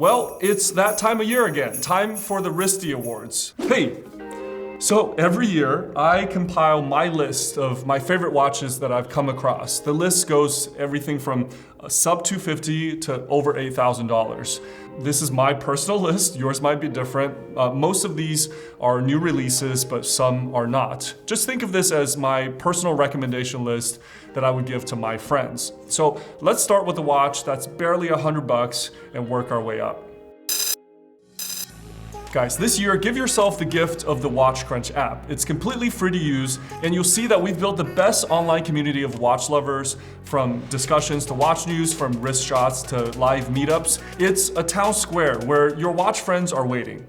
Well, it's that time of year again. Time for the WRISTY Awards. Hey! So every year, I compile my list of my favorite watches that I've come across. The list goes everything from sub $250 to over $8,000. This is my personal list. Yours might be different. Most of these are new releases, but some are not. Just think of this as my personal recommendation list that I would give to my friends. So let's start with a watch that's barely $100 and work our way up. Guys, this year, give yourself the gift of the WatchCrunch app. It's completely free to use, and you'll see that we've built the best online community of watch lovers, from discussions to watch news, from wrist shots to live meetups. It's a town square where your watch friends are waiting.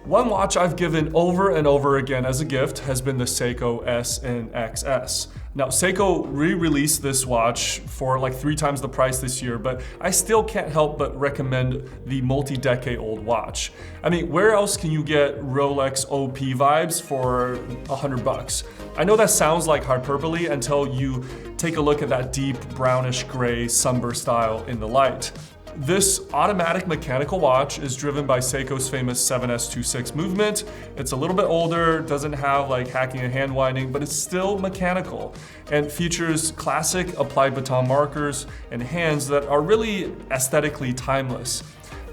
One watch I've given over and over again as a gift has been the Seiko S and XS. Now, Seiko re-released this watch for like 3 times the price this year, but I still can't help but recommend the multi-decade-old watch. I mean, where else can you get Rolex OP vibes for $100? I know that sounds like hyperbole until you take a look at that deep brownish gray somber style in the light. This automatic mechanical watch is driven by Seiko's famous 7S26 movement. It's a little bit older, doesn't have like hacking and hand winding, but it's still mechanical and features classic applied baton markers and hands that are really aesthetically timeless.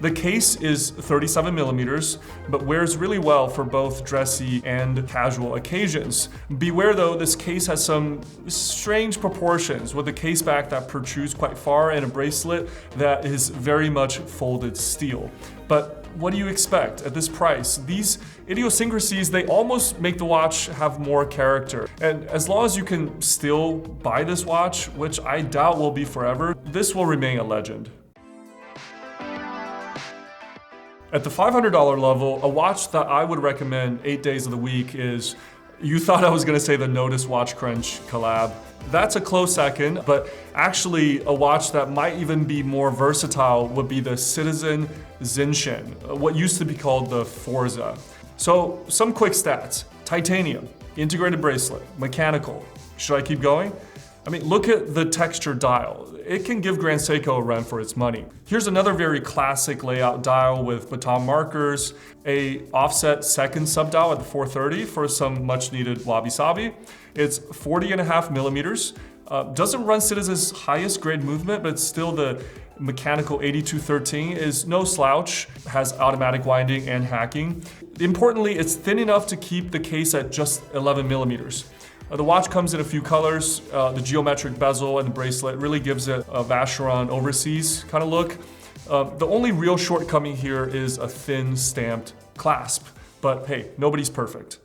The case is 37 millimeters, but wears really well for both dressy and casual occasions. Beware though, this case has some strange proportions, with a case back that protrudes quite far and a bracelet that is very much folded steel. But what do you expect at this price? These idiosyncrasies, they almost make the watch have more character. And as long as you can still buy this watch, which I doubt will be forever, this will remain a legend. At the $500 level, a watch that I would recommend 8 days of the week is, you thought I was gonna say the Notice WatchCrunch collab. That's a close second, but actually a watch that might even be more versatile would be the Citizen Zinshin, what used to be called the Forza. So some quick stats: titanium, integrated bracelet, mechanical. Should I keep going? I mean, look at the texture dial. It can give Grand Seiko a run for its money. Here's another very classic layout dial with baton markers, a offset second subdial at the 430 for some much needed wabi-sabi. It's 40.5 millimeters. Doesn't run Citizen's highest grade movement, but it's still the mechanical 8213 is no slouch, has automatic winding and hacking. Importantly, it's thin enough to keep the case at just 11 millimeters. The watch comes in a few colors. The geometric bezel and the bracelet really gives it a Vacheron Overseas kind of look. The only real shortcoming here is a thin stamped clasp, but hey, nobody's perfect.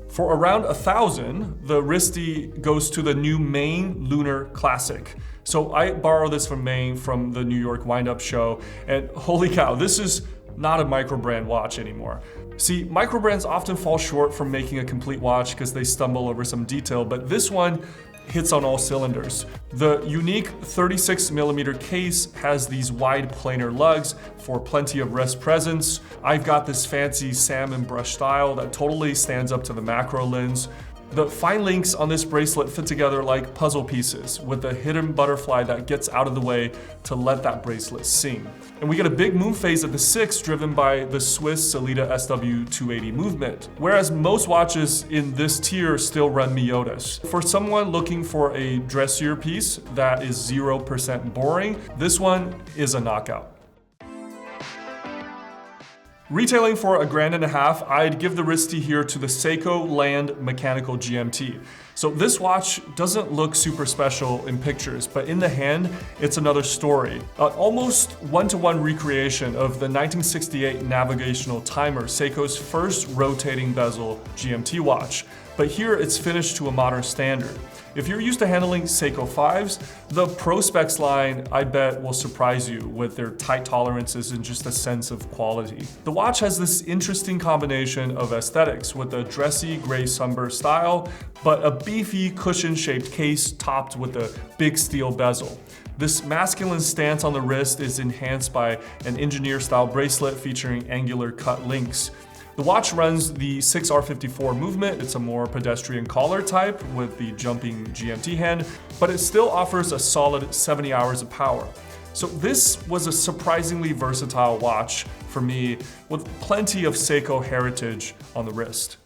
For around $1,000, the WRISTY goes to the new Maine Lunar Classic. So I borrowed this from Maine from the New York wind-up show, and holy cow, this is not a micro-brand watch anymore. See, micro-brands often fall short from making a complete watch because they stumble over some detail, but this one hits on all cylinders. The unique 36 millimeter case has these wide planar lugs for plenty of wrist presence. I've got this fancy salmon brush style that totally stands up to the macro lens. The fine links on this bracelet fit together like puzzle pieces, with a hidden butterfly that gets out of the way to let that bracelet sing. And we get a big moon phase at the 6 driven by the Swiss Sellita SW280 movement, whereas most watches in this tier still run Miotas. For someone looking for a dressier piece that is 0% boring, this one is a knockout. Retailing for $1.5 grand, I'd give the WRISTY here to the Seiko Land Mechanical GMT. So this watch doesn't look super special in pictures, but in the hand, it's another story. Almost one-to-one recreation of the 1968 navigational timer, Seiko's first rotating bezel GMT watch. But here it's finished to a modern standard. If you're used to handling Seiko 5s, the Pro Specs line, I bet, will surprise you with their tight tolerances and just a sense of quality. The watch has this interesting combination of aesthetics with a dressy gray sunburst style, but a beefy cushion-shaped case topped with a big steel bezel. This masculine stance on the wrist is enhanced by an engineer-style bracelet featuring angular cut links. The watch runs the 6R54 movement. It's a more pedestrian collar type with the jumping GMT hand, but it still offers a solid 70 hours of power. So this was a surprisingly versatile watch for me, with plenty of Seiko heritage on the wrist.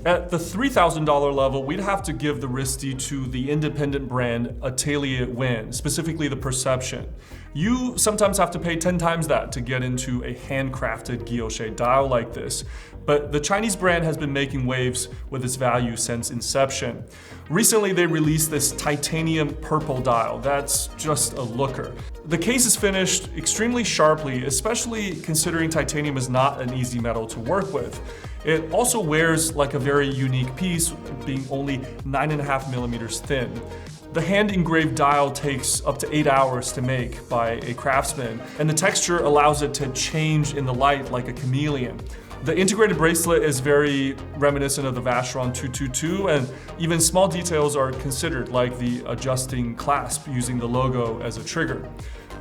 At the $3,000 level, we'd have to give the WRISTY to the independent brand Atelier Win, specifically the Perception. You sometimes have to pay 10 times that to get into a handcrafted guilloche dial like this, but the Chinese brand has been making waves with its value since inception. Recently, they released this titanium purple dial that's just a looker. The case is finished extremely sharply, especially considering titanium is not an easy metal to work with. It also wears like a very unique piece, being only 9.5 millimeters thin. The hand-engraved dial takes up to 8 hours to make by a craftsman, and the texture allows it to change in the light like a chameleon. The integrated bracelet is very reminiscent of the Vacheron 222, and even small details are considered, like the adjusting clasp using the logo as a trigger.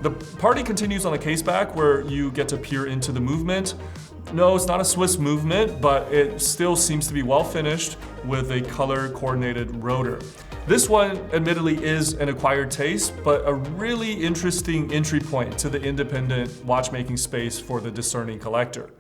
The party continues on the case back, where you get to peer into the movement. No, it's not a Swiss movement, but it still seems to be well finished with a color-coordinated rotor. This one admittedly is an acquired taste, but a really interesting entry point to the independent watchmaking space for the discerning collector.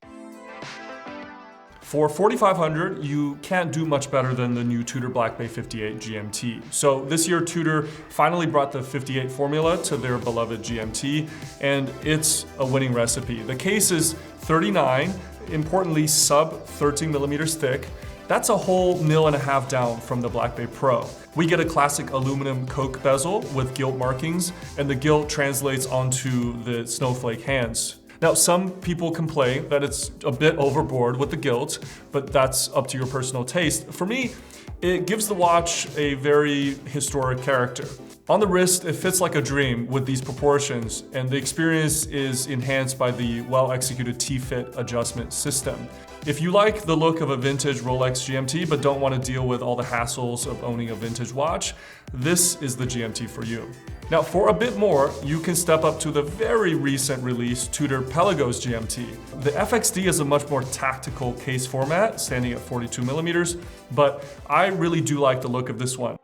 For $4,500, you can't do much better than the new Tudor Black Bay 58 GMT. So this year, Tudor finally brought the 58 formula to their beloved GMT, and it's a winning recipe. The case is 39, importantly sub 13 millimeters thick. That's a whole mil and a half down from the Black Bay Pro. We get a classic aluminum Coke bezel with gilt markings, and the gilt translates onto the snowflake hands. Now, some people complain that it's a bit overboard with the gilt, but that's up to your personal taste. For me, it gives the watch a very historic character. On the wrist, it fits like a dream with these proportions, and the experience is enhanced by the well-executed T-fit adjustment system. If you like the look of a vintage Rolex GMT but don't want to deal with all the hassles of owning a vintage watch, this is the GMT for you. Now, for a bit more, you can step up to the very recent release Tudor Pelagos GMT. The FXD is a much more tactical case format, standing at 42 millimeters, but I really do like the look of this one.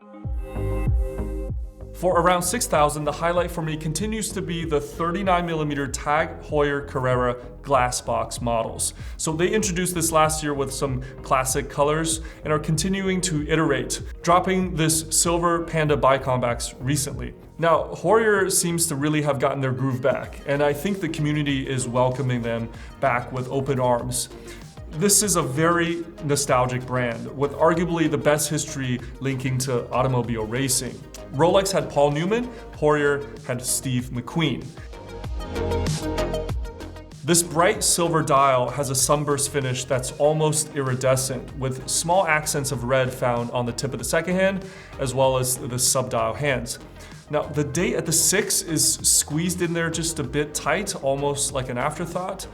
For around $6,000, the highlight for me continues to be the 39mm Tag Heuer Carrera glass box models. So they introduced this last year with some classic colors and are continuing to iterate, dropping this silver Panda Bicombacts recently. Now, Heuer seems to really have gotten their groove back, and I think the community is welcoming them back with open arms. This is a very nostalgic brand, with arguably the best history linking to automobile racing. Rolex had Paul Newman, Heuer had Steve McQueen. This bright silver dial has a sunburst finish that's almost iridescent, with small accents of red found on the tip of the second hand, as well as the sub-dial hands. Now, the date at the 6 is squeezed in there just a bit tight, almost like an afterthought,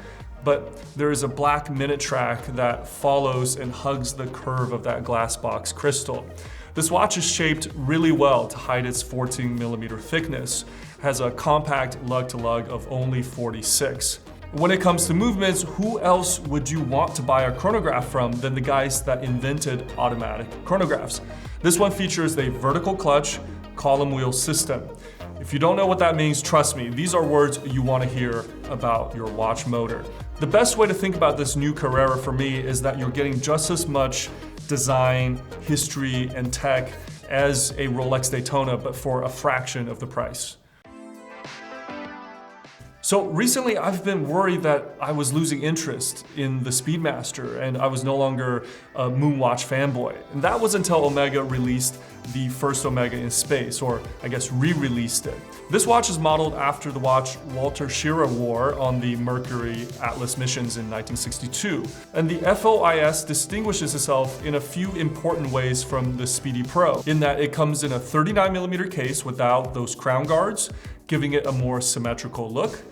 but there is a black minute track that follows and hugs the curve of that glass box crystal. This watch is shaped really well to hide its 14mm thickness, has a compact lug-to-lug of only 46. When it comes to movements, who else would you want to buy a chronograph from than the guys that invented automatic chronographs? This one features a vertical clutch, column wheel system. If you don't know what that means, trust me, these are words you want to hear about your watch motor. The best way to think about this new Carrera for me is that you're getting just as much design, history, and tech as a Rolex Daytona, but for a fraction of the price. So recently I've been worried that I was losing interest in the Speedmaster and I was no longer a Moonwatch fanboy. And that was until Omega released the first Omega in space, or I guess re-released it. This watch is modeled after the watch Walter Schirra wore on the Mercury Atlas missions in 1962. And the FOIS distinguishes itself in a few important ways from the Speedy Pro, in that it comes in a 39mm case without those crown guards, giving it a more symmetrical look.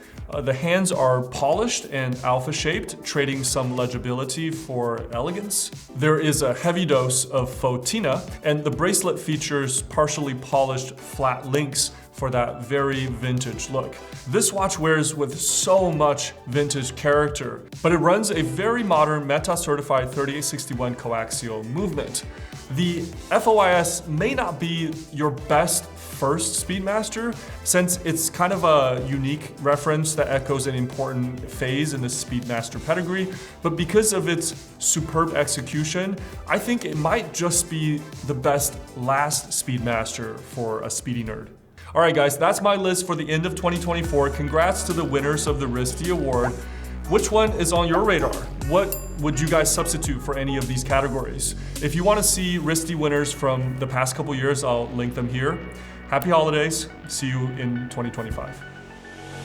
The hands are polished and alpha-shaped, trading some legibility for elegance. There is a heavy dose of fauxtina, and the bracelet features partially polished flat links for that very vintage look. This watch wears with so much vintage character, but it runs a very modern Meta-certified 3861 coaxial movement. The FOIS may not be your best first Speedmaster, since it's kind of a unique reference that echoes an important phase in the Speedmaster pedigree, but because of its superb execution, I think it might just be the best last Speedmaster for a speedy nerd. All right guys, that's my list for the end of 2024. Congrats to the winners of the WRISTY Award. Which one is on your radar? What would you guys substitute for any of these categories? If you want to see WRISTY winners from the past couple years, I'll link them here. Happy holidays. See you in 2025.